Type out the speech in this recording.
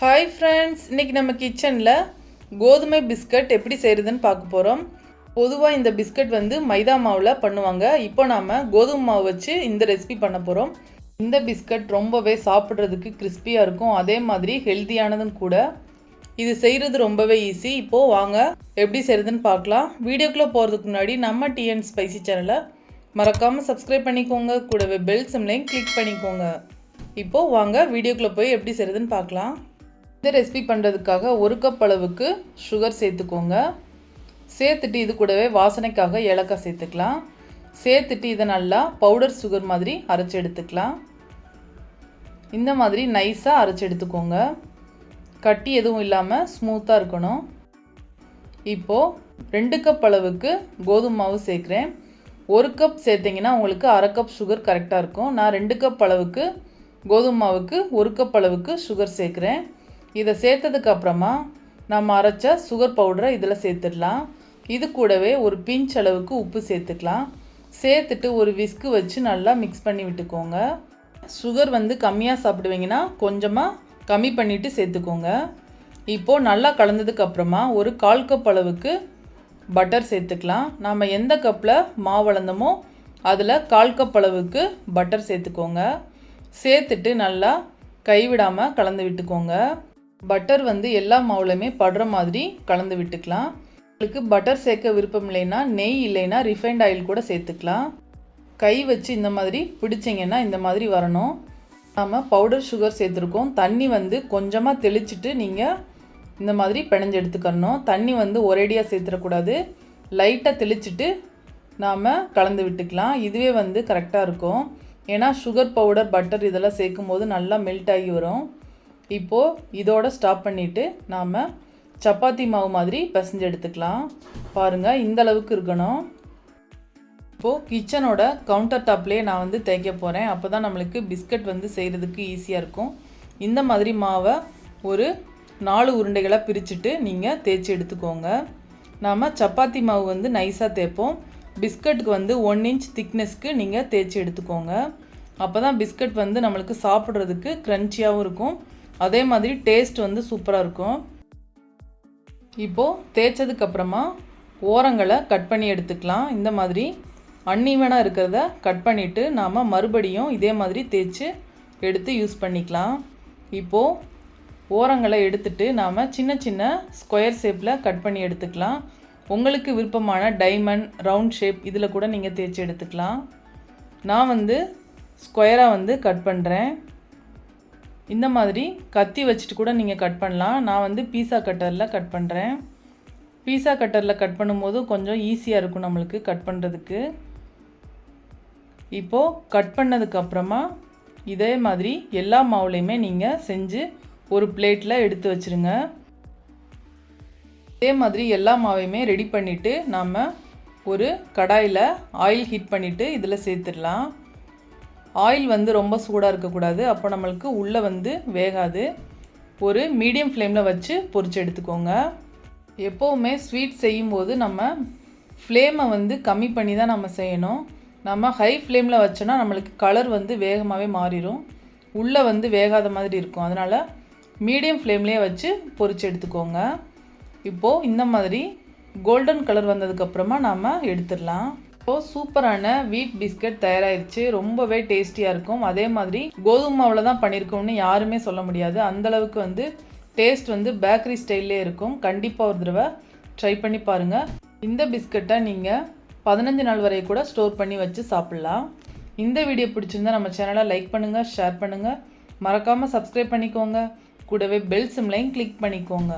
Hi friends, இன்றைக்கி நம்ம கிச்சனில் கோதுமை பிஸ்கட் எப்படி செய்கிறதுன்னு பார்க்க போகிறோம். பொதுவாக இந்த பிஸ்கட் மைதா மாவில் பண்ணுவாங்க. இப்போ நாம் கோதுமை மாவு வச்சு இந்த ரெசிபி பண்ண போகிறோம். இந்த பிஸ்கட் ரொம்பவே சாப்பிட்றதுக்கு கிறிஸ்பியாக இருக்கும், அதே மாதிரி ஹெல்த்தியானதும் கூட. இது செய்கிறது ரொம்பவே ஈஸி. இப்போது வாங்க எப்படி செய்கிறதுன்னு பார்க்கலாம். வீடியோக்குள்ளே போகிறதுக்கு முன்னாடி நம்ம டிஎன் ஸ்பைசி சேனலை மறக்காமல் சப்ஸ்கிரைப் பண்ணிக்கோங்க, கூடவே பெல் சிம்லையும் கிளிக் பண்ணிக்கோங்க. இப்போது வாங்க வீடியோக்குள்ளே போய் எப்படி செய்கிறதுன்னு பார்க்கலாம். இந்த ரெசிபி பண்ணுறதுக்காக 1 கப் அளவுக்கு சுகர் சேர்த்துக்கோங்க. சேர்த்துட்டு இது கூடவே வாசனைக்காக ஏலக்காய் சேர்த்துக்கலாம். சேர்த்துட்டு இதை நல்லா பவுடர் சுகர் மாதிரி அரைச்சி எடுத்துக்கலாம். இந்த மாதிரி நைஸாக அரைச்சி எடுத்துக்கோங்க. கட்டி எதுவும் இல்லாமல் ஸ்மூத்தாக இருக்கணும். இப்போது 2 கப் அளவுக்கு கோதுமை மாவு சேர்க்குறேன். 1 கப் சேர்த்திங்கன்னா உங்களுக்கு 1/2 கப் சுகர் கரெக்டாக இருக்கும். நான் 2 கப் அளவுக்கு கோதுமை மாவுக்கு 1 கப் அளவுக்கு சுகர் சேர்க்குறேன். இதை சேர்த்ததுக்கு அப்புறமா நம்ம அரைச்ச சுகர் பவுடரை இதில் சேர்த்துடலாம். இது கூடவே ஒரு பிஞ்ச் அளவுக்கு உப்பு சேர்த்துக்கலாம். சேர்த்துட்டு ஒரு விஸ்கு வச்சு நல்லா மிக்ஸ் பண்ணி விட்டுக்கோங்க. சுகர் கம்மியாக சாப்பிடுவீங்கன்னா கொஞ்சமாக கம்மி பண்ணிவிட்டு சேர்த்துக்கோங்க. இப்போது நல்லா கலந்ததுக்கு அப்புறமா ஒரு 1/4 கப் அளவுக்கு பட்டர் சேர்த்துக்கலாம். நம்ம எந்த கப்பில் மாவு அளந்தோமோ அதில் 1/4 கப் அளவுக்கு பட்டர் சேர்த்துக்கோங்க. சேர்த்துட்டு நல்லா கைவிடாமல் கலந்து விட்டுக்கோங்க. பட்டர் எல்லா மாவுலையுமே படுற மாதிரி கலந்து விட்டுக்கலாம். உங்களுக்கு பட்டர் சேர்க்க விருப்பம் இல்லைன்னா நெய் இல்லைன்னா ரிஃபைண்ட் ஆயில் கூட சேர்த்துக்கலாம். கை வச்சு இந்த மாதிரி பிடிச்சிங்கன்னா இந்த மாதிரி வரணும். நாம் பவுடர் சுகர் சேர்த்துருக்கோம். தண்ணி கொஞ்சமாக தெளிச்சிட்டு நீங்கள் இந்த மாதிரி பிணைஞ்சு எடுத்துக்கணும். தண்ணி ஒரேடியாக சேர்த்துடக்கூடாது. லைட்டாக தெளிச்சிட்டு நாம் கலந்து விட்டுக்கலாம். இதுவே கரெக்டாக இருக்கும். ஏன்னா சுகர் பவுடர் பட்டர் இதெல்லாம் சேர்க்கும் போது நல்லா மெல்ட் ஆகி வரும். இப்போது இதோட ஸ்டாப் பண்ணிவிட்டு நாம் சப்பாத்தி மாவு மாதிரி பிசைஞ்சு எடுத்துக்கலாம். பாருங்கள், இந்த அளவுக்கு இருக்கணும். இப்போது கிச்சனோட கவுண்டர் டாப்லேயே நான் தேய்க்க போகிறேன். அப்போ தான் நம்மளுக்கு பிஸ்கட் செய்கிறதுக்கு ஈஸியாக இருக்கும். இந்த மாதிரி மாவை ஒரு 4 உருண்டைகளாக பிரிச்சுட்டு நீங்கள் தேய்ச்சி எடுத்துக்கோங்க. நாம் சப்பாத்தி மாவு நைஸாக தேய்ப்போம். பிஸ்கட்டுக்கு 1 இன்ச் திக்னஸ்க்கு நீங்கள் தேய்ச்சி எடுத்துக்கோங்க. அப்போ தான் பிஸ்கட் நம்மளுக்கு சாப்பிட்றதுக்கு க்ரன்ச்சியாகவும் இருக்கும், அதே மாதிரி டேஸ்ட் சூப்பராக இருக்கும். இப்போது தேய்ச்சதுக்கப்புறமா ஓரங்களை கட் பண்ணி எடுத்துக்கலாம். இந்த மாதிரி அன்ஈவனாக இருக்கிறத கட் பண்ணிவிட்டு நாம் மறுபடியும் இதே மாதிரி தேய்ச்சி எடுத்து யூஸ் பண்ணிக்கலாம். இப்போது ஓரங்களை எடுத்துட்டு நாம் சின்ன சின்ன ஸ்கொயர் ஷேப்பில் கட் பண்ணி எடுத்துக்கலாம். உங்களுக்கு விருப்பமான டைமண்ட், ரவுண்ட் ஷேப் இதில் கூட நீங்கள் தேய்ச்சி எடுத்துக்கலாம். நான் ஸ்கொயராக கட் பண்ணுறேன். இந்த மாதிரி கத்தி வச்சுட்டு கூட நீங்கள் கட் பண்ணலாம். நான் பீஸா கட்டரில் கட் பண்ணுறேன். பீஸா கட்டரில் கட் பண்ணும்போது கொஞ்சம் ஈஸியாக இருக்கும் நம்மளுக்கு கட் பண்ணுறதுக்கு. இப்போது கட் பண்ணதுக்கப்புறமா இதே மாதிரி எல்லா மாவுலேயுமே நீங்கள் செஞ்சு ஒரு பிளேட்டில் எடுத்து வச்சுருங்க. இதே மாதிரி எல்லா மாவையுமே ரெடி பண்ணிவிட்டு நாம் ஒரு கடாயில் ஆயில் ஹீட் பண்ணிவிட்டு இதில் சேர்த்துடலாம். ஆயில் ரொம்ப சூடாக இருக்கக்கூடாது, அப்போ நம்மளுக்கு உள்ளே வேகாது. ஒரு மீடியம் ஃப்ளேமில் வச்சு பொரிச்சு எடுத்துக்கோங்க. எப்போவுமே ஸ்வீட் செய்யும்போது நம்ம ஃப்ளேமை கம்மி பண்ணி தான் நம்ம செய்யணும். நம்ம ஹை ஃப்ளேமில் வச்சோன்னா நம்மளுக்கு கலர் வேகமாகவே மாறிடும், உள்ளே வேகாத மாதிரி இருக்கும். அதனால் மீடியம் ஃப்ளேம்லேயே வச்சு பொரிச்சு எடுத்துக்கோங்க. இப்போது இந்த மாதிரி கோல்டன் கலர் வந்ததுக்கப்புறமா நாம் எடுத்துடலாம். இப்போது சூப்பரான வீட் பிஸ்கட் தயாராகிடுச்சு. ரொம்பவே டேஸ்டியாக இருக்கும். அதே மாதிரி கோதுமை மாவில் தான் பண்ணியிருக்கோம்னு யாருமே சொல்ல முடியாது. அந்தளவுக்கு டேஸ்ட் பேக்கரி ஸ்டைல்லே இருக்கும். கண்டிப்பாக ஒரு தடவை ட்ரை பண்ணி பாருங்கள். இந்த பிஸ்கட்டை நீங்கள் 15 நாள் வரை கூட ஸ்டோர் பண்ணி வச்சு சாப்பிட்லாம். இந்த வீடியோ பிடிச்சிருந்தா நம்ம சேனலை லைக் பண்ணுங்கள், ஷேர் பண்ணுங்கள், மறக்காமல் சப்ஸ்கிரைப் பண்ணிக்கோங்க, கூடவே பெல் சிம்லையும் கிளிக் பண்ணிக்கோங்க.